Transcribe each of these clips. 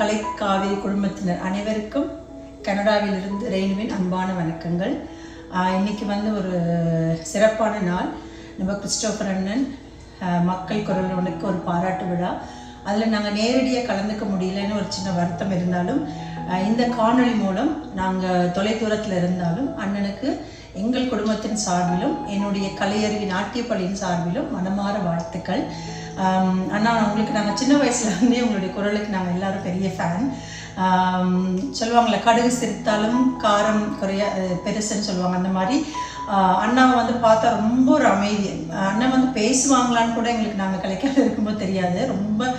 கலைக்காவிரி குடும்பத்தினர் அனைவருக்கும் கனடாவிலிருந்து ரேணுவின் அன்பான வணக்கங்கள். இன்றைக்கி ஒரு சிறப்பான நாள். நம்ம கிறிஸ்டோஃபர் அண்ணன் மக்கள் குரலுக்கு ஒரு பாராட்டு விழா. அதில் நாங்கள் நேரடியாக கலந்துக்க முடியலன்னு ஒரு சின்ன வருத்தம் இருந்தாலும் இந்த காணொளி மூலம் நாங்கள் தொலைதூரத்தில் இருந்தாலும் அண்ணனுக்கு எங்கள் குடும்பத்தின் சார்பிலும் என்னுடைய கலையறிவி நாட்டியப்பள்ளியின் சார்பிலும் மனமாற வாழ்த்துக்கள். அண்ணா, உங்களுக்கு நாங்கள் சின்ன வயசுலேருந்தே உங்களுடைய குரலுக்கு நாங்கள் எல்லோரும் பெரிய ஃபேன். சொல்லுவாங்களே, கடுகு சிரித்தாலும் காரம் குறைய பெருசுன்னு சொல்லுவாங்க. அந்த மாதிரி அண்ணாவை பார்த்தா ரொம்ப ஒரு அமைதி. அண்ணன் பேசுவாங்களான்னு கூட எங்களுக்கு நாங்கள் கலைக்காமல் இருக்கும்போது தெரியாது. ரொம்ப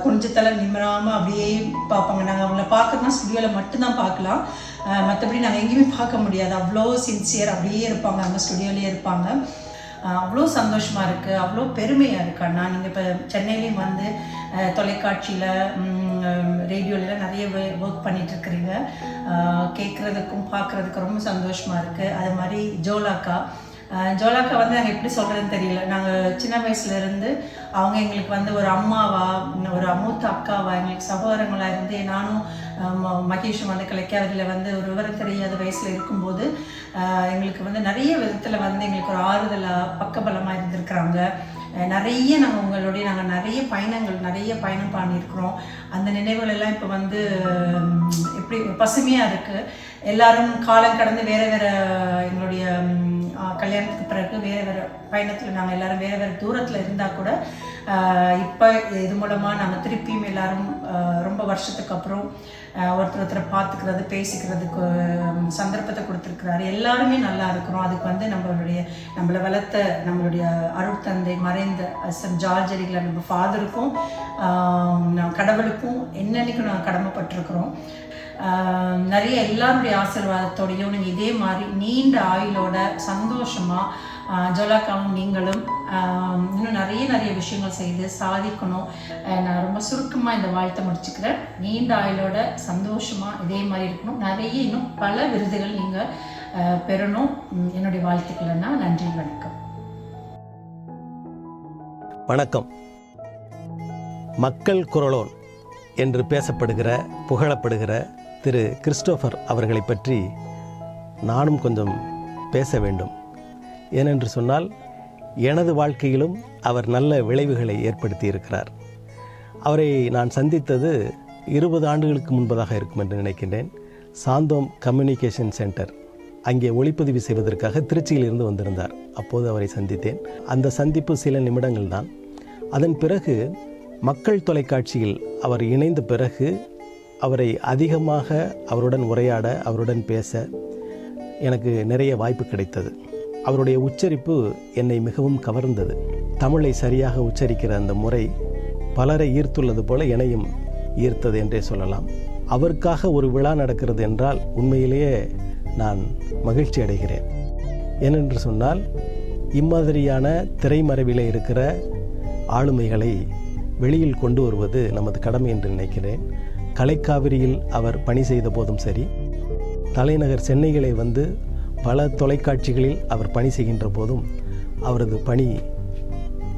கொஞ்சத்தலை நிம்மராமல் அப்படியே பார்ப்பாங்க. நாங்கள் அவங்கள பார்க்கறதுனா ஸ்டுடியோவில் மட்டும்தான் பார்க்கலாம், மற்றபடி நாங்கள் எங்கேயுமே பார்க்க முடியாது. அவ்வளோ சின்சியர், அப்படியே இருப்பாங்க, நம்ம ஸ்டுடியோலேயே இருப்பாங்க. அவ்வளோ சந்தோஷமாக இருக்குது, அவ்வளோ பெருமையாக இருக்குது அண்ணா. நீங்கள் இப்போ சென்னையிலையும் தொலைக்காட்சியில் ரேடியோவில் நிறைய ஒர்க் பண்ணிகிட்ருக்குறீங்க. கேட்குறதுக்கும் பார்க்குறதுக்கும் ரொம்ப சந்தோஷமாக இருக்குது. அது மாதிரி ஜோலாக்கா நாங்கள் எப்படி சொல்கிறதுன்னு தெரியல. நாங்கள் சின்ன வயசுலேருந்து அவங்க எங்களுக்கு ஒரு அம்மாவா, ஒரு மூத்த அக்காவா, எங்களுக்கு சகோதரங்களாக இருந்து நானும் மகேஷும் கலைக்காவிரியில் ஒரு விவரம் தெரியாத வயசில் இருக்கும்போது எங்களுக்கு நிறைய விதத்தில் எங்களுக்கு ஒரு ஆறுதலாக பக்கபலமாக இருந்திருக்கிறாங்க. நிறைய நாங்கள் நிறைய பயணம் பண்ணியிருக்கிறோம். அந்த நினைவுகள் எல்லாம் இப்போ எப்படி பசுமையாக இருக்குது. எல்லாரும் காலம் கடந்து வேறு வேறு எங்களுடைய கல்யாணத்துக்கு பிறகு வேறு வேறு பயணத்தில் நாங்கள் எல்லோரும் வேறு வேறு தூரத்தில் இருந்தால் கூட இப்போ இது மூலமாக நாங்கள் திருப்பியும் எல்லோரும் ரொம்ப வருஷத்துக்கு அப்புறம் ஒருத்தரை பார்த்துக்கிறது, பேசிக்கிறதுக்கு சந்தர்ப்பத்தை கொடுத்துருக்குறாரு. எல்லாருமே நல்லா இருக்கிறோம். அதுக்கு நம்மளை வளர்த்த நம்மளுடைய அருட்தந்தை மறைந்த எஸ்.எம். ஜார்ஜ் அடிகளார் நம்ம ஃபாதருக்கும் கடவுளுக்கும் என்னன்னைக்கும் நாங்கள் கடமைப்பட்டிருக்கிறோம். நிறைய எல்லாருடைய ஆசீர்வாதத்தோடையும் நீங்கள் இதே மாதிரி நீண்ட ஆயுளோட சந்தோஷமாக ஜோலாக்காவும் நீங்களும் இன்னும் நிறைய விஷயங்கள் செய்து சாதிக்கணும். நான் ரொம்ப சுருக்கமாக இந்த வாழ்த்தை முடிச்சுக்கிறேன். நீண்ட ஆயுளோட சந்தோஷமாக இதே மாதிரி இருக்கணும். நிறைய இன்னும் பல விருதுகள் நீங்கள் பெறணும். என்னுடைய வாழ்த்துக்கள்னா நன்றி, வணக்கம். வணக்கம். மக்கள் குரலோன் என்று பேசப்படுகிற புகழப்படுகிற திரு கிறிஸ்டோஃபர் அவர்களை பற்றி நானும் கொஞ்சம் பேச வேண்டும். ஏனென்று சொன்னால், எனது வாழ்க்கையிலும் அவர் நல்ல விளைவுகளை ஏற்படுத்தி இருக்கிறார். அவரை நான் சந்தித்தது 20 ஆண்டுகளுக்கு முன்பதாக இருக்கும் என்று நினைக்கின்றேன். சாந்தோம் கம்யூனிகேஷன் சென்டர், அங்கே ஒளிப்பதிவு செய்வதற்காக திருச்சியிலிருந்து வந்திருந்தார். அப்போது அவரை சந்தித்தேன். அந்த சந்திப்பு சில நிமிடங்கள் தான். அதன் பிறகு மக்கள் தொலைக்காட்சியில் அவர் இணைந்த பிறகு அவரை அதிகமாக அவருடன் உரையாட, அவருடன் பேச எனக்கு நிறைய வாய்ப்பு கிடைத்தது. அவருடைய உச்சரிப்பு என்னை மிகவும் கவர்ந்தது. தமிழை சரியாக உச்சரிக்கிற அந்த முறை பலரை ஈர்த்துள்ளது போல என்னையும் ஈர்த்தது என்றே சொல்லலாம். அவருக்காக ஒரு விழா நடக்கிறது என்றால் உண்மையிலேயே நான் மகிழ்ச்சி அடைகிறேன். ஏனென்று சொன்னால், இம்மாதிரியான திரைமறைவிலே இருக்கிற ஆளுமைகளை வெளியில் கொண்டு வருவது நமது கடமை என்று நினைக்கிறேன். கலைக்காவிரியில் அவர் பணி செய்த போதும் சரி, தலைநகர் சென்னையிலே பல தொலைக்காட்சிகளில் அவர் பணி செய்கின்ற போதும் அவரது பணி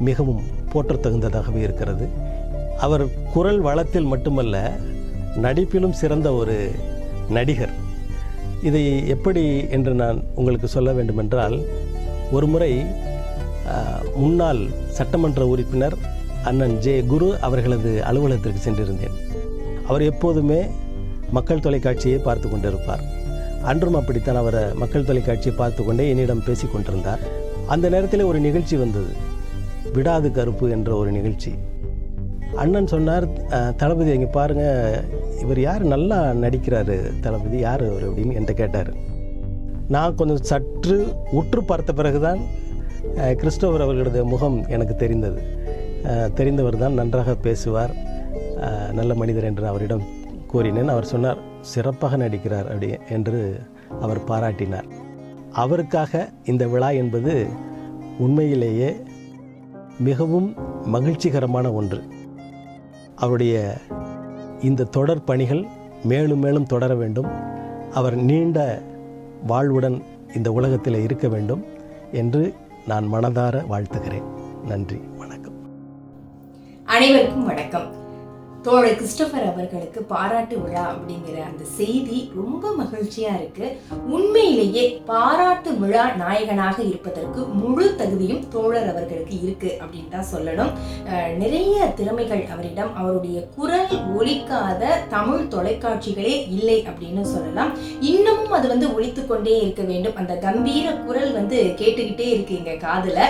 மிகவும் போற்றத்தகுந்ததாகவே இருக்கிறது. அவர் குரல் வளத்தில் மட்டுமல்ல, நடிப்பிலும் சிறந்த ஒரு நடிகர். இதை எப்படி என்று நான் உங்களுக்கு சொல்ல வேண்டுமென்றால், ஒரு முறை முன்னாள் சட்டமன்ற உறுப்பினர் அண்ணன் ஜே குரு அவர்களது அலுவலகத்திற்கு சென்றிருந்தேன். அவர் எப்போதுமே மக்கள் தொலைக்காட்சியை பார்த்து கொண்டிருப்பார். அன்றும் அப்படித்தான். அவர் மக்கள் தொலைக்காட்சியை பார்த்து கொண்டே என்னிடம் பேசி கொண்டிருந்தார். அந்த நேரத்தில் ஒரு நிகழ்ச்சி வந்தது, விடாது கருப்பு என்ற ஒரு நிகழ்ச்சி. அண்ணன் சொன்னார், தளபதி இங்கே பாருங்கள், இவர் யார் நல்லா நடிக்கிறாரு தளபதி, யார் அவர் அப்படின்னு என்கிட்ட கேட்டார். நான் கொஞ்சம் சற்று உற்று பார்த்த பிறகுதான் கிறிஸ்டோஃபர் அவர்களது முகம் எனக்கு தெரிந்தவர் தான், நன்றாக பேசுவார், நல்ல மனிதர் என்று அவரிடம் கூறினேன். அவர் சொன்னார், சிறப்பாக நடிக்கிறார் அப்படி என்று அவர் பாராட்டினார். அவருக்காக இந்த விழா என்பது உண்மையிலேயே மிகவும் மகிழ்ச்சிகரமான ஒன்று. அவருடைய இந்த தொடர் பணிகள் மேலும் மேலும் தொடர வேண்டும். அவர் நீண்ட வாழ்வுடன் இந்த உலகத்தில் இருக்க வேண்டும் என்று நான் மனதார வாழ்த்துகிறேன். நன்றி, வணக்கம். அனைவருக்கும் வணக்கம். தோழர் கிறிஸ்டோபர் அவர்களுக்கு பாராட்டு விழா அப்படிங்கிற அந்த செய்தி ரொம்ப மகிழ்ச்சியா இருக்கு. உண்மையிலேயே பாராட்டு விழா நாயகனாக இருப்பதற்கு முழு தகுதியும் தோழர் அவர்களுக்கு இருக்கு அப்படின்னு தான் சொல்லணும். நிறைய திறமைகள் அவரிடம், அவருடைய குரல் ஒலிக்காத தமிழ் தொலைக்காட்சிகளே இல்லை அப்படின்னு சொல்லலாம். இன்னமும் அது ஒலித்து கொண்டே இருக்க வேண்டும். அந்த கம்பீர குரல் கேட்டுக்கிட்டே இருக்கு எங்க காதுல.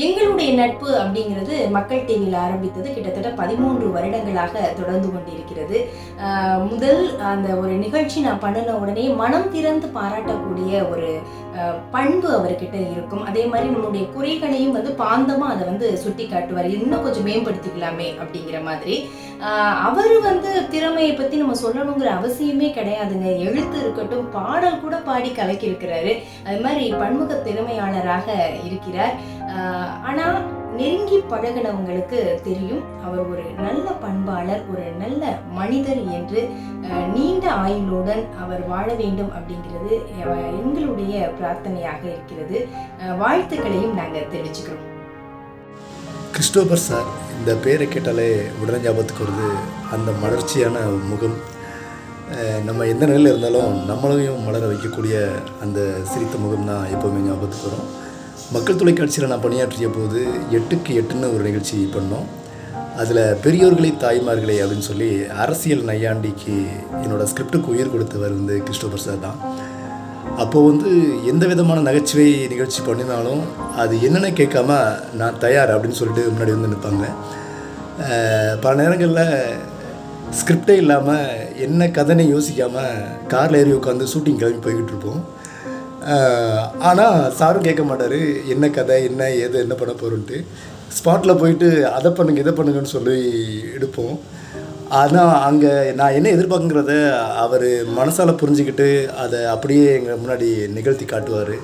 எங்களுடைய நட்பு அப்படிங்கிறது மக்கள் டிவியில் ஆரம்பித்தது கிட்டத்தட்ட 13 வருடங்களாக தொடர்ந்து கொண்டிருக்கிறது. முதல் அந்த ஒரு நிகழ்ச்சி நான் பண்ணின உடனே மனம் திறந்து பாராட்டக்கூடிய ஒரு பண்பு அவர்கிட்ட இருக்கும். அதே மாதிரி நம்மளுடைய குறைகளையும் பாந்தமா அதை சுட்டி காட்டுவார், இன்னும் கொஞ்சம் மேம்படுத்திக்கலாமே அப்படிங்கிற மாதிரி. அவர் திறமையை பத்தி நம்ம சொல்லணுங்கிற அவசியமே கிடையாதுங்க. எழுத்து இருக்கட்டும், பாடல் கூட பாடி கலக்கி இருக்கிறாரு. அது மாதிரி பன்முக திறமையாளராக இருக்கிறார். ஆனா நெருங்கி பழகினவங்களுக்கு தெரியும் அவர் ஒரு நல்ல பண்பாளர், ஒரு நல்ல மனிதர் என்று. நீண்ட ஆயுளுடன் அவர் வாழ வேண்டும் அப்படிங்கிறது எங்களுடைய பிரார்த்தனையாக இருக்கிறது. வாழ்த்துக்களையும் நாங்கள் தெரிவிச்சுக்கிறோம். கிறிஸ்டோபர் சார் இந்த பேரை கேட்டாலே உடனே ஞாபகத்துக்கு வருது அந்த மலர்ச்சியான முகம். நம்ம எந்த நிலையில் இருந்தாலும் நம்மளையும் மலர வைக்கக்கூடிய அந்த சிரித்த முகம் தான் எப்போவுமே ஞாபகத்துக்கு வரும். மக்கள் தொலைக்காட்சியில் நான் பணியாற்றிய போது 8க்கு 8ன்னு ஒரு நிகழ்ச்சி பண்ணோம். அதில் பெரியோர்களை தாய்மார்களை அப்படின்னு சொல்லி அரசியல் நையாண்டிக்கு என்னோடய ஸ்கிரிப்டுக்கு உயிர் கொடுத்தவர் கிறிஸ்டோபர் சார் தான். அப்போது எந்த விதமான நகைச்சுவை நிகழ்ச்சி பண்ணினாலும் அது என்னென்ன கேட்காம நான் தயார் அப்படின்னு சொல்லிட்டு முன்னாடி நிற்பாங்க. பல நேரங்களில் ஸ்கிரிப்டே இல்லாமல் என்ன கதைன்னு யோசிக்காமல் காரில் ஏறி உட்காந்து ஷூட்டிங் கிளம்பி போய்கிட்டு இருப்போம். ஆனால் சாரும் கேட்க மாட்டார் என்ன கதை என்ன ஏது என்ன பண்ண போகிறோன்ட்டு. ஸ்பாட்டில் போயிட்டு அதை பண்ணுங்க இதை பண்ணுங்கன்னு சொல்லி எடுப்போம். ஆனால் அங்கே நான் என்ன எதிர்பார்க்குங்கிறத அவர் மனசால் புரிஞ்சுக்கிட்டு அதை அப்படியே எங்கள் முன்னாடி நிகழ்த்தி காட்டுவார்.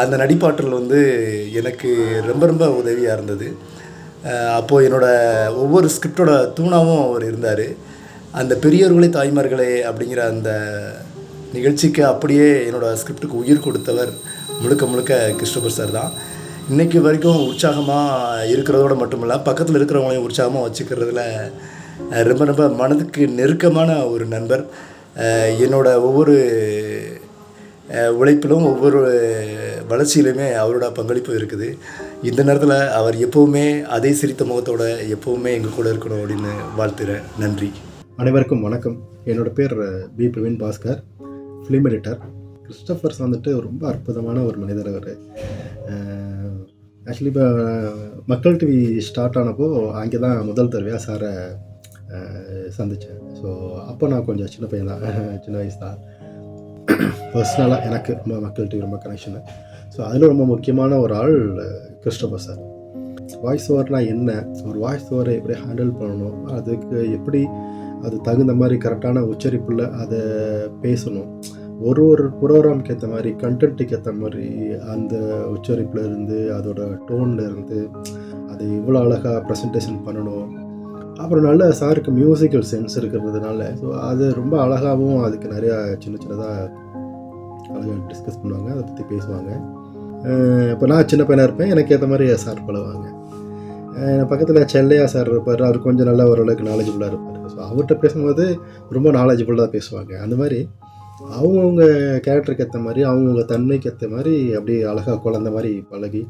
அந்த நடிப்பாற்றல் எனக்கு ரொம்ப ரொம்ப உதவியாக இருந்தது. அப்போது என்னோடய ஒவ்வொரு ஸ்கிரிப்டோட தூணாகவும் அவர் இருந்தார். அந்த பெரியோர்களே தாய்மார்களே அப்படிங்கிற அந்த நிகழ்ச்சிக்கு அப்படியே என்னோடய ஸ்கிரிப்டுக்கு உயிர் கொடுத்தவர் முழுக்க முழுக்க கிறிஸ்டோபர் சார் தான். இன்றைக்கு வரைக்கும் உற்சாகமாக இருக்கிறதோடு மட்டுமில்ல, பக்கத்தில் இருக்கிறவங்களையும் உற்சாகமாக வச்சுக்கிறதுல ரொம்ப ரொம்ப மனதுக்கு நெருக்கமான ஒரு நண்பர். என்னோட ஒவ்வொரு உழைப்பிலும் ஒவ்வொரு வளர்ச்சியிலுமே அவரோட பங்களிப்பு இருக்குது. இந்த நேரத்தில் அவர் எப்போவுமே அதே சிரித்த முகத்தோடு எப்போவுமே எங்கள் கூட இருக்கணும் அப்படின்னு வாழ்த்துறேன். நன்றி. அனைவருக்கும் வணக்கம். என்னோடய பேர் P Praveen Bhaskar, film editor. கிறிஸ்டோபர்ஸ் ரொம்ப அற்புதமான ஒரு மனிதர். அவர் ஆக்சுவலி இப்போ மக்கள் டிவி ஸ்டார்ட் ஆனப்போ அங்கே தான் முதல் தடவையாக சாரை சந்தித்தேன். ஸோ அப்போ நான் கொஞ்சம் சின்ன பையன் தான், சின்ன வயசு தான். பர்சனலாக எனக்கு ரொம்ப மக்கள் டிவி ரொம்ப கனெக்ஷனு. ஸோ அதில் ரொம்ப முக்கியமான ஒரு ஆள் கிறிஸ்டோபர் சார். வாய்ஸ் ஓவர்னால் என்ன, ஒரு வாய்ஸ் ஓவரை எப்படி ஹேண்டில் பண்ணணும், அதுக்கு எப்படி அது தகுந்த மாதிரி கரெக்டான உச்சரிப்பில் அதை பேசணும், ஒரு ப்ரோக்ராமுக்கு ஏற்ற மாதிரி கண்டென்ட்டுக்கு ஏற்ற மாதிரி அந்த உச்சரிப்பில் இருந்து அதோட டோனில் இருந்து அது இவ்வளோ அழகாக ப்ரெசன்டேஷன் பண்ணணும். அப்புறம் நல்ல சாருக்கு மியூசிக்கல் சென்ஸ் இருக்கிறதுனால ஸோ அது ரொம்ப அழகாகவும் அதுக்கு நிறையா சின்ன சின்னதாக அழகாக டிஸ்கஸ் பண்ணுவாங்க, அதை பற்றி பேசுவாங்க. இப்போ நான் சின்ன பையனாக இருப்பேன், எனக்கு ஏற்ற மாதிரி சார் பழகுவாங்க. பக்கத்தில் செல்லையா சார் இருப்பார், அவர் கொஞ்சம் நல்லா ஓரளவுக்கு நாலேஜபுளாக இருப்பார். ஸோ அவர்கிட்ட பேசும்போது ரொம்ப நாலேஜபுளாக பேசுவாங்க. அந்த மாதிரி அவங்கவுங்க கேரக்டருக்கு ஏற்ற மாதிரி அவங்கவுங்க தன்மைக்கு ஏற்ற மாதிரி அப்படியே அழகாக குழந்த மாதிரி பழகி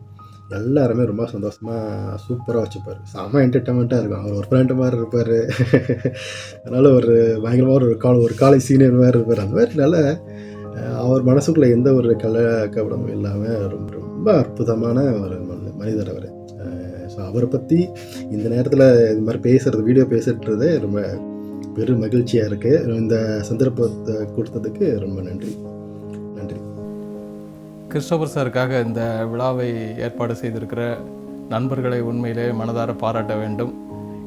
எல்லாருமே ரொம்ப சந்தோஷமாக சூப்பராக வச்சுப்பார். செம்ம என்டர்டைன்மெண்ட்டாக இருக்கும். அவர் ஒரு ஃப்ரெண்டு மாதிரி இருப்பார். அதனால் ஒரு பயங்கரமாக ஒரு காலேஜ் சீனியர் மாதிரி இருப்பார். அந்த மாதிரி நல்ல அவர் மனசுக்குள்ளே எந்த ஒரு கபடமும் இல்லாமல் ரொம்ப ரொம்ப அற்புதமான ஒரு மனிதர் அவர். ஸோ அவரை பற்றி இந்த நேரத்தில் இது மாதிரி பேசுகிறது, வீடியோ பேசுகிறதே ரொம்ப பெரும் மகிழ்ச்சியாக இருக்குது. இந்த சந்தர்ப்பத்தை கொடுத்ததுக்கு ரொம்ப நன்றி. கிறிஸ்டோபர் சாருக்காக இந்த விழாவை ஏற்பாடு செய்திருக்கிற நண்பர்களை உண்மையிலே மனதார பாராட்ட வேண்டும்.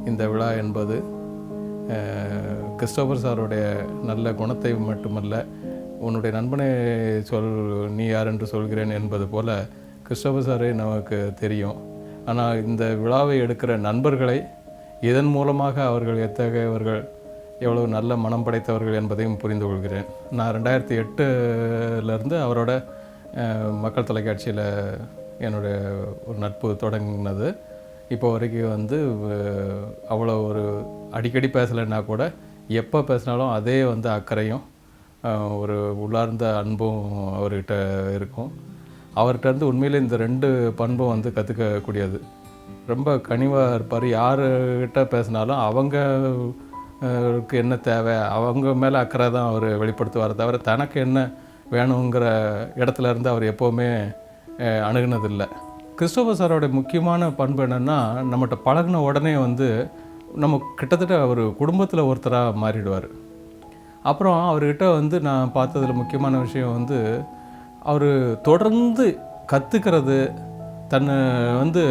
இந்த விழா என்பது கிறிஸ்டோபர் சாருடைய நல்ல குணத்தை மட்டுமல்ல, உன்னுடைய நண்பனை நீ யார் என்று சொல்கிறேன் என்பது போல கிறிஸ்டோபர் சாரே நமக்கு தெரியும். ஆனால் இந்த விழாவை எடுக்கிற நண்பர்களை இதன் மூலமாக அவர்கள் எத்தகையவர்கள், எவ்வளவு நல்ல மனம் படைத்தவர்கள் என்பதையும் புரிந்து கொள்கிறேன். நான் 2008 அவரோட மக்கள் தொலைக்காட்சியில் என்னுடைய ஒரு நட்பு தொடங்கினது. இப்போ வரைக்கும் வந்து அவ்வளோ ஒரு அடிக்கடி பேசலைன்னா கூட எப்போ பேசினாலும் அதே வந்து அக்கறையும் ஒரு உள்ளார்ந்த அன்பும் அவர்கிட்ட இருக்கும். அவர்கிட்ட இருந்து உண்மையிலே இந்த 2 பண்பும் வந்து கற்றுக்கக்கூடியது. ரொம்ப கனிவாக இருப்பார். யார்கிட்ட பேசினாலும் அவங்களுக்கு என்ன தேவை, அவங்க மேலே அக்கறை தான் அவர் வெளிப்படுத்துவார் தவிர தனக்கு என்ன வேணுங்கிற இடத்துல இருந்து அவர் எப்போவுமே அணுகுனதில்லை. கிறிஸ்டோபர் சாரோடைய முக்கியமான பண்பு என்னென்னா, நம்மகிட்ட பழகின உடனே வந்து நம்ம கிட்டத்தட்ட ஒரு குடும்பத்தில் ஒருத்தராக மாறிடுவார். அப்புறம் அவர்கிட்ட வந்து நான் பார்த்ததில் முக்கியமான விஷயம் வந்து அவர் தொடர்ந்து கற்றுக்கிறது, தன்னை வந்து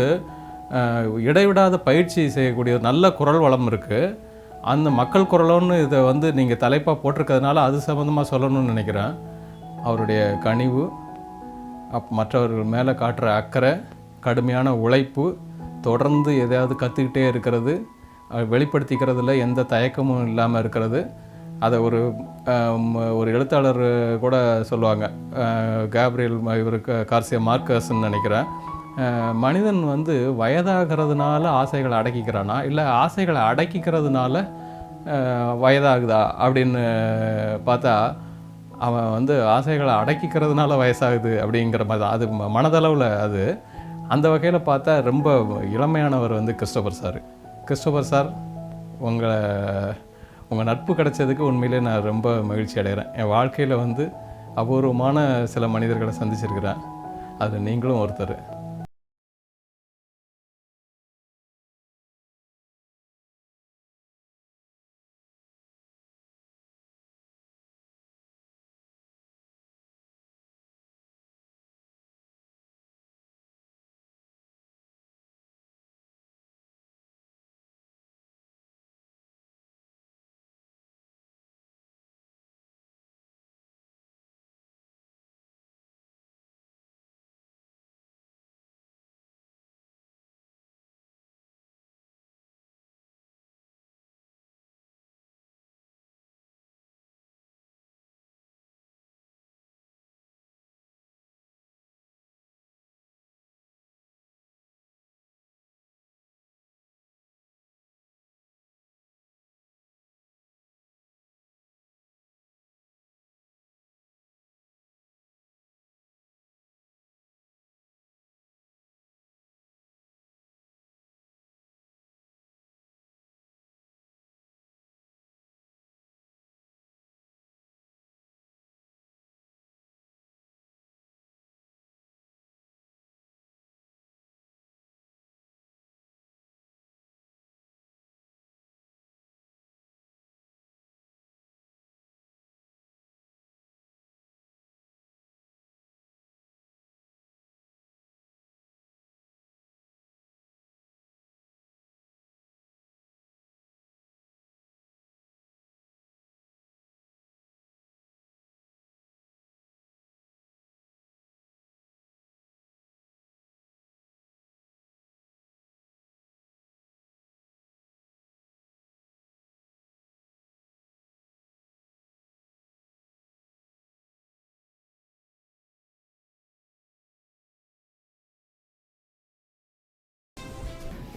இடைவிடாத பயிற்சி செய்யக்கூடிய நல்ல குரல் வளம் இருக்குது. அந்த மக்கள் குரலோன்னு இதை வந்து நீங்கள் தலைப்பாக போட்டிருக்கிறதுனால அது சம்மந்தமாக சொல்லணும்னு நினைக்கிறேன். அவருடைய கனிவு, மற்றவர்கள் மேலே காட்டுற அக்கறை, கடுமையான உழைப்பு, தொடர்ந்து எதையாவது கற்றுக்கிட்டே இருக்கிறது, வெளிப்படுத்திக்கிறதுல எந்த தயக்கமும் இல்லாமல் இருக்கிறது. அதை ஒரு எழுத்தாளர் கூட சொல்லுவாங்க, கேப்ரியல் இவருக்கு கார்சியா மார்க்கஸ்ன்னு நினைக்கிறேன், மனிதன் வந்து வயதாகிறதுனால ஆசைகளை அடக்கிக்கிறானா இல்லை ஆசைகளை அடக்கிக்கிறதுனால வயதாகுதா அப்படின்னு பார்த்தா அவன் வந்து ஆசைகளை அடக்கிக்கிறதுனால வயசாகுது அப்படிங்கிற மாதிரி தான். அது மனதளவில் அது அந்த வகையில் பார்த்தா ரொம்ப இளமையானவர் வந்து கிறிஸ்டோபர் சார். கிறிஸ்டோபர் சார், உங்கள் நட்பு கிடைச்சதுக்கு உண்மையிலே நான் ரொம்ப மகிழ்ச்சி அடைகிறேன். என் வாழ்க்கையில் வந்து அபூர்வமான சில மனிதர்களை சந்திச்சிருக்கிறேன். அதில் நீங்களும் ஒருத்தர்.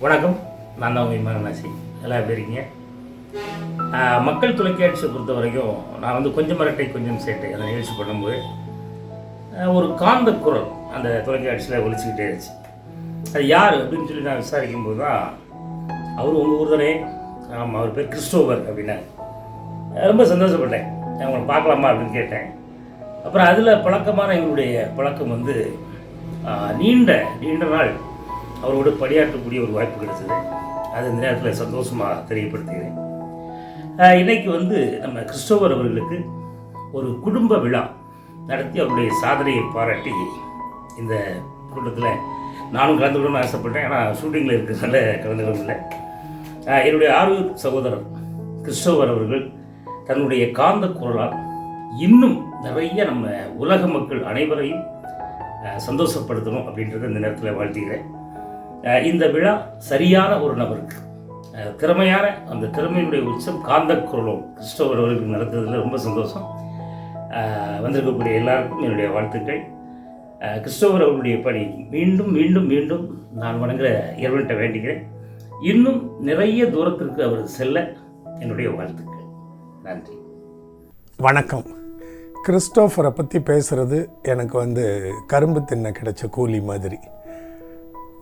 வணக்கம், நான் தான் உங்கள் இமானாசி. எல்லாம் எப்படி இருக்கீங்க? மக்கள் தொலைக்காட்சியை பொறுத்த வரைக்கும் நான் வந்து கொஞ்சம் மரட்டை கொஞ்சம் சேட்டை அந்த நிகழ்ச்சி பண்ணும்போது ஒரு காந்த குரல் அந்த தொலைக்காட்சியில் ஒலிச்சுக்கிட்டே இருந்துச்சு. அது யார் அப்படின்னு சொல்லி நான் விசாரிக்கும் போது தான் அவர் உங்கள் ஊர் தானே, ஆமாம் அவர் பேர் கிறிஸ்டோபர் அப்படின்னா. ரொம்ப சந்தோஷப்பட்டேன். அவங்களை பார்க்கலாமா அப்படின்னு கேட்டேன். அப்புறம் அதில் பழக்கமான எங்களுடைய பழக்கம் வந்து நீண்ட நாள் அவரோடு பணியாற்றக்கூடிய ஒரு வாய்ப்பு கிடைச்சது. அது இந்த நேரத்தில் சந்தோஷமாக தெரியப்படுத்துகிறேன். இன்றைக்கி வந்து நம்ம கிறிஸ்டோபர் அவர்களுக்கு ஒரு குடும்ப விழா நடத்தி அவருடைய சாதனையை பாராட்டி இந்த கூட்டத்தில் நானும் கலந்துக்கணும்னு ஆசைப்பட்டேன். ஆனால் ஷூட்டிங்கில் இருக்கிறதுனால கலந்துக்கணும். என்னுடைய ஆர்வ சகோதரர் கிறிஸ்டோபர் அவர்கள் தன்னுடைய காந்த குரலால் இன்னும் நிறைய நம்ம உலக மக்கள் அனைவரையும் சந்தோஷப்படுத்தணும் அப்படின்றத இந்த நேரத்தில் வாழ்த்துகிறேன். இந்த விழா சரியான ஒரு நபருக்கு திறமையான அந்த திறமையினுடைய உச்சம் காந்த குரலும் கிறிஸ்டோபர் அவர்களுக்கு நடத்துறதுல ரொம்ப சந்தோஷம். வந்திருக்கக்கூடிய எல்லாருக்கும் என்னுடைய வாழ்த்துக்கள். கிறிஸ்டோபர் அவருடைய பணி மீண்டும் மீண்டும் மீண்டும் நான் வணங்குகிற இறைவன்கிட்ட வேண்டிக்கிறேன். இன்னும் நிறைய தூரத்திற்கு அவர் செல்ல என்னுடைய வாழ்த்துக்கள். நன்றி. வணக்கம். கிறிஸ்டோஃபரை பற்றி பேசுகிறது எனக்கு கரும்பு தின்ன கிடைச்ச கூலி மாதிரி.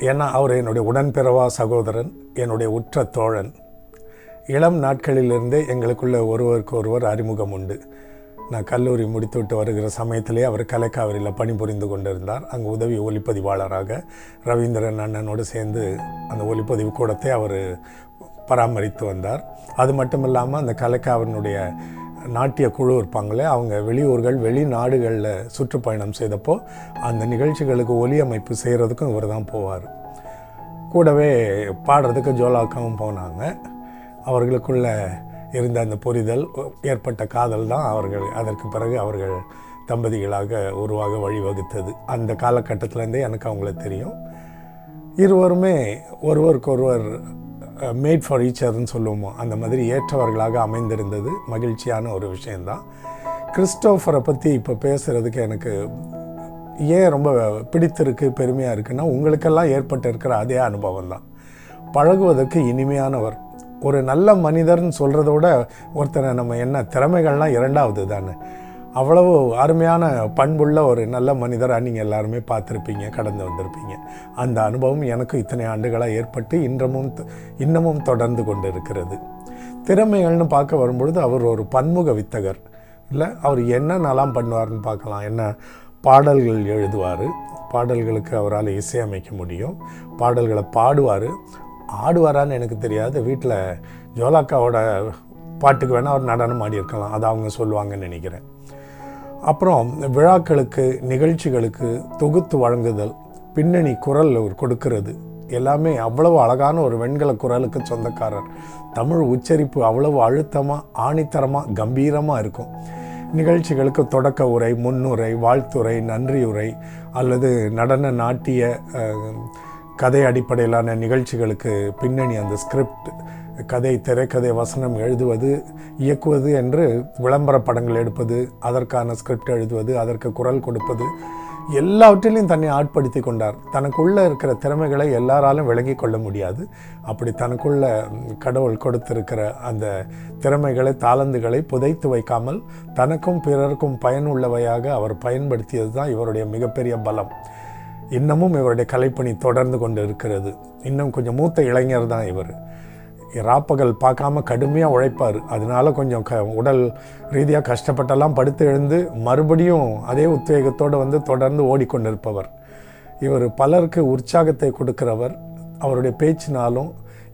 ஏன்னா அவர் என்னுடைய உடன்பிறவா சகோதரன், என்னுடைய உற்ற தோழன். இளம் நாட்களிலிருந்தே எங்களுக்குள்ள ஒருவருக்கு ஒருவர் அறிமுகம் உண்டு. நான் கல்லூரி முடித்துவிட்டு வருகிற சமயத்திலே அவர் கலைக்காவிரியில் பணிபுரிந்து கொண்டிருந்தார். அங்கே உதவி ஒலிப்பதிவாளராக ரவீந்திரன் அண்ணனோடு சேர்ந்து அந்த ஒலிப்பதிவு கூடத்தை அவர் பராமரித்து வந்தார். அது மட்டும் இல்லாமல் அந்த கலைக்காவினுடைய நாட்டிய குழு இருப்பாங்களே, அவங்க வெளியூர்கள் வெளிநாடுகளில் சுற்றுப்பயணம் செய்தப்போ அந்த நிகழ்ச்சிகளுக்கு ஒலி அமைப்பு செய்கிறதுக்கும் இவர் தான் போவார். கூடவே பாடுறதுக்கு ஜோலாக்காவும் போனாங்க. அவர்களுக்குள்ள இருந்த அந்த புரிதல், ஏற்பட்ட காதல் தான் அதற்கு பிறகு அவர்கள் தம்பதிகளாக உருவாக வழிவகுத்தது. அந்த காலகட்டத்திலேருந்தே எனக்கு அவங்கள தெரியும். இருவருமே ஒருவருக்கொருவர் மேட் ஃபார் ஈச்சர்னு சொல்லுவோமோ அந்த மாதிரி ஏற்றவர்களாக அமைந்திருந்தது மகிழ்ச்சியான ஒரு விஷயந்தான். கிறிஸ்டோஃபரை பற்றி இப்போ பேசுகிறதுக்கு எனக்கு ஏன் ரொம்ப பிடித்திருக்கு, பெருமையாக இருக்குன்னா, உங்களுக்கெல்லாம் ஏற்பட்டு இருக்கிற அதே அனுபவம் தான். பழகுவதற்கு இனிமையானவர். ஒரு நல்ல மனிதர்னு சொல்கிறத விட ஒருத்தனை நம்ம என்ன திறமைகள்லாம் இரண்டாவது தானே. அவ்வளவு அருமையான பண்புள்ள ஒரு நல்ல மனிதராக நீங்கள் எல்லாருமே பார்த்துருப்பீங்க, கடந்து வந்திருப்பீங்க. அந்த அனுபவம் எனக்கு இத்தனை ஆண்டுகளாக ஏற்பட்டு இன்னமும் தொடர்ந்து கொண்டு இருக்கிறது. திறமைகள்னு பார்க்க வரும்பொழுது அவர் ஒரு பன்முக வித்தகர். இல்லை, அவர் என்னென்னலாம் பண்ணுவார்னு பார்க்கலாம். என்ன பாடல்கள் எழுதுவார், பாடல்களுக்கு அவரால் இசையமைக்க முடியும், பாடல்களை பாடுவார். ஆடுவாரான்னு எனக்கு தெரியாது. வீட்டில் ஜோலாக்காவோட பாட்டுக்கு வேணால் அவர் நடனம் ஆடியிருக்கலாம், அதை அவங்க சொல்லுவாங்கன்னு நினைக்கிறேன். அப்புறம் விழாக்களுக்கு நிகழ்ச்சிகளுக்கு தொகுத்து வழங்குதல், பின்னணி குரல் கொடுக்கறது எல்லாமே அவ்வளவு அழகான ஒரு வெண்கல குரலுக்கு சொந்தக்காரர். தமிழ் உச்சரிப்பு அவ்வளவு அழுத்தமாக ஆணித்தரமாக கம்பீரமாக இருக்கும். நிகழ்ச்சிகளுக்கு தொடக்க உரை, முன்னுரை, வாழ்த்துரை, நன்றியுரை அல்லது நடன நாட்டிய கதை அடிப்படையிலான நிகழ்ச்சிகளுக்கு பின்னணி அந்த ஸ்கிரிப்ட், கதை, திரைக்கதை, வசனம் எழுதுவது, இயக்குவது என்று விளம்பர படங்கள் எடுப்பது, அதற்கான ஸ்கிரிப்ட் எழுதுவது, அதற்கு குரல் கொடுப்பது, எல்லாவற்றிலையும் தன்னை ஆட்படுத்தி கொண்டார். தனக்குள்ளே இருக்கிற திறமைகளை எல்லாராலும் விளங்கி கொள்ள முடியாது. அப்படி தனக்குள்ள கடவுள் கொடுத்திருக்கிற அந்த திறமைகளை, தாளந்துகளை புதைத்து வைக்காமல் தனக்கும் பிறருக்கும் பயனுள்ளவையாக அவர் பயன்படுத்தியது தான் இவருடைய மிகப்பெரிய பலம். இன்னமும் இவருடைய கலைப்பணி தொடர்ந்து கொண்டு இருக்கிறது. இன்னும் கொஞ்சம் மூத்த இளைஞர் தான் இவர். ராப்பகல் பார்க்காம கடுமையாக உழைப்பார். அதனால கொஞ்சம் உடல் ரீதியாக கஷ்டப்பட்டெல்லாம் படுத்து எழுந்து மறுபடியும் அதே உத்வேகத்தோடு தொடர்ந்து ஓடிக்கொண்டிருப்பவர். இவர் பலருக்கு உற்சாகத்தை கொடுக்கிறவர். அவருடைய பேச்சினாலும்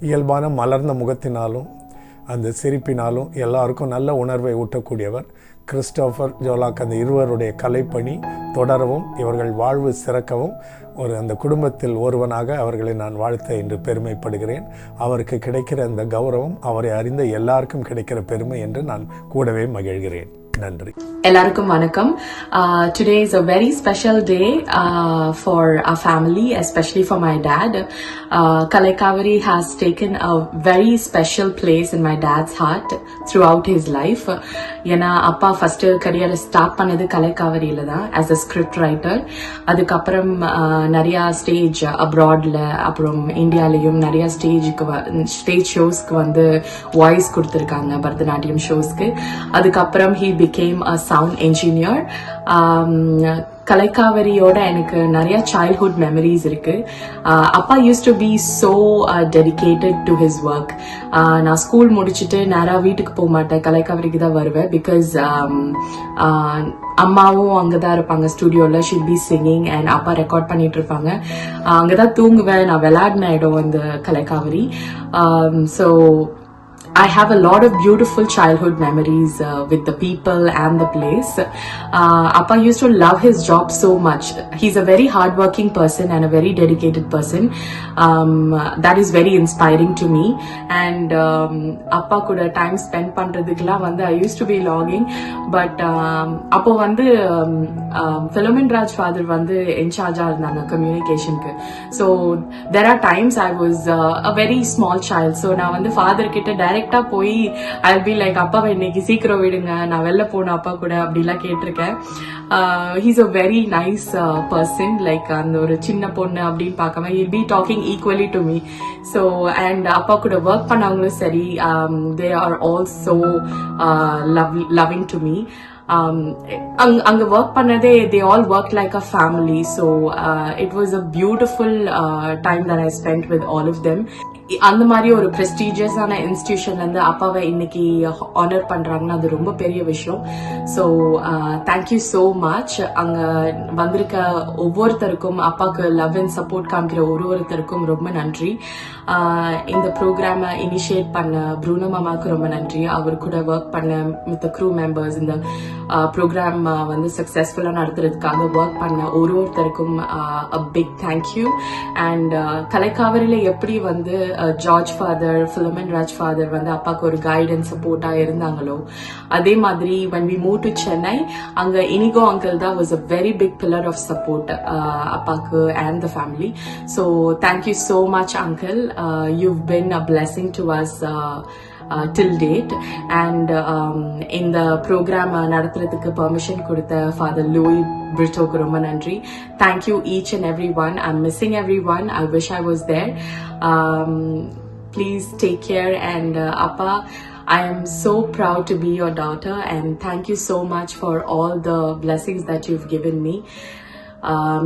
இயல்பான மலர்ந்த முகத்தினாலும் அந்த சிரிப்பினாலும் எல்லாருக்கும் நல்ல உணர்வை ஊட்டக்கூடியவர். கிறிஸ்டோஃபர், ஜோலாக் அந்த இருவருடைய கலைப்பணி தொடரவும், இவர்கள் வாழ்வு சிறக்கவும், அந்த குடும்பத்தில் ஒருவனாக அவர்களை நான் வாழ்த்த என்று பெருமைப்படுகிறேன். அவருக்கு கிடைக்கிற அந்த கௌரவம் அவரை அறிந்த எல்லாருக்கும் கிடைக்கிற பெருமை என்று நான் கூடவே மகிழ்கிறேன். நன்றி. எல்லாருக்கும் வணக்கம். Today is a very special day for our family, especially for my dad. Kalaikaveri has taken a very special place in my dad's heart throughout his life. ஏன்னா அப்பா ஃபர்ஸ்ட் கரியரை ஸ்டார்ட் பண்ணது கலைக்காவிரியில தான் as a script writer. அதுக்கப்புறம் நிறைய stage அப்ராட்ல, அப்புறம் இந்தியாலையும் நிறைய stage ஷோஸ்க்கு voice கொடுத்துருக்காங்க, பரதநாட்டியம் ஷோஸ்க்கு. அதுக்கப்புறம் he became a sound engineer. கலைக்காவிரியோட எனக்கு நிறைய சைல்ட்ஹுட் மெமரிஸ் இருக்கு. அப்பா used to be so dedicated to his work. நான் ஸ்கூல் முடிச்சுட்டு நேராக வீட்டுக்கு போக மாட்டேன், கலைக்காவிரிக்கு தான் வருவேன். பிகாஸ் அம்மாவும் அங்கதான் இருப்பாங்க ஸ்டுடியோல, ஷில் பி சிங்கிங் அண்ட் அப்பா ரெக்கார்ட் பண்ணிட்டு இருப்பாங்க. அங்கதான் தூங்குவேன். நான் விளையாடின இடம் அந்த Kalai Kaviri. So I have a lot of beautiful childhood memories with the people and the place. Appa used to love his job so much. He's a very hardworking person and a very dedicated person. That is very inspiring to me. And Appa kuda time spent pandradhukla I used to be logging, but appo Philomen Raj father in charge irundanga communication ku. So there are times I was a very small child, so na father kitta direct டைரக்டா போய் I'll be like அப்பாவை இன்னைக்கு சீக்கிரம் விடுங்க, நான் வெளில போன அப்பா கூட அப்படிலாம் கேட்டிருக்கேன். He's a very nice person. Like அந்த ஒரு சின்ன பொண்ணு அப்படின்னு பார்க்காம he'll be talking equally to me. So and அப்பா கூட ஒர்க் பண்ணவங்களும் சரி, they are all so loving to me. அங்க ஒர்க் பண்ணதே they all worked like a family. So it was a beautiful time that I spent with all of them. அந்த மாதிரி ஒரு prestigious-ஆன இன்ஸ்டிடியூஷன்ல இருந்து அப்பாவை இன்னைக்கு ஆனர் பண்றாங்கன்னா அது ரொம்ப பெரிய விஷயம். So thank you so much. அங்க வந்திருக்க ஒவ்வொருத்தருக்கும், அப்பாவுக்கு லவ் அண்ட் சப்போர்ட் காமிக்கிற ஒருத்தருக்கும் ரொம்ப நன்றி. இந்த ப்ரோக்ராமை இனிஷியேட் பண்ண ப்ரூனோ மாமாவுக்கு ரொம்ப நன்றி. அவர் கூட ஒர்க் பண்ண மித்த க்ரூ மெம்பர்ஸ், இந்த ப்ரோக்ராம் வந்து சக்சஸ்ஃபுல்லாக நடத்துறதுக்காக ஒர்க் பண்ண ஒருத்தருக்கும் a big thank you. And கலைக்காவிரியில எப்படி வந்து George Father, Philomen Raj Father வந்து அப்பாவுக்கு ஒரு கைடன்ஸ் சப்போர்ட்டா இருந்தாங்களோ, அதே மாதிரி when we moved to Chennai, அங்க இனிகோ அங்கிள் தான் was a very big pillar of support அப்பாக்கு and the family. So thank you so much uncle. You've been a blessing to us till date. And இந்த program நடத்துறதுக்கு permission கொடுத்த father Louis பிரிட்டோக்கு ரொம்ப நன்றி. Thank you each and everyone. I'm missing everyone. I wish I was there. Please take care. And Appa, I am so proud to be your daughter, and thank you so much for all the blessings that you've given me.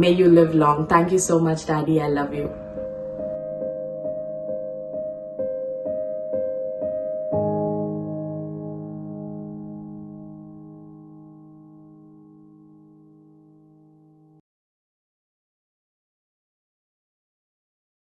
May you live long. Thank you so much, Daddy. I love you.